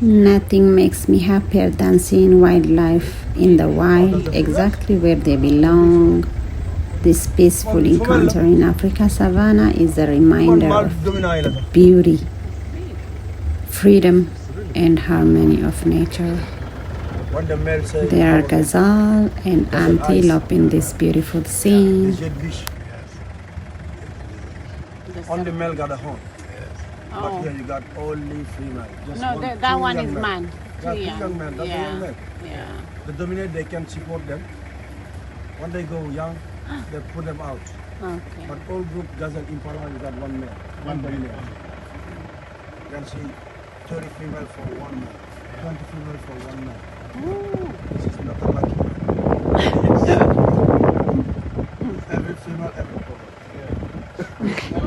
Nothing makes me happier than seeing wildlife in the wild, exactly where they belong. This peaceful encounter in Africa savanna is a reminder of beauty, freedom, and harmony of nature. There are gazelle and antelope in this beautiful scene. Only male got a horn. But here you got only female. Just No, that one is man. Yeah, two young men. That's a young man. Yeah. The dominate, they can support them. When they go young, they put them out. Okay. But all group gazelle impala, you got one male, one dominate. You can see 30 female for one male, 20 female for one male. Ooh. This is not a lucky man. Every female, every problem. Yeah.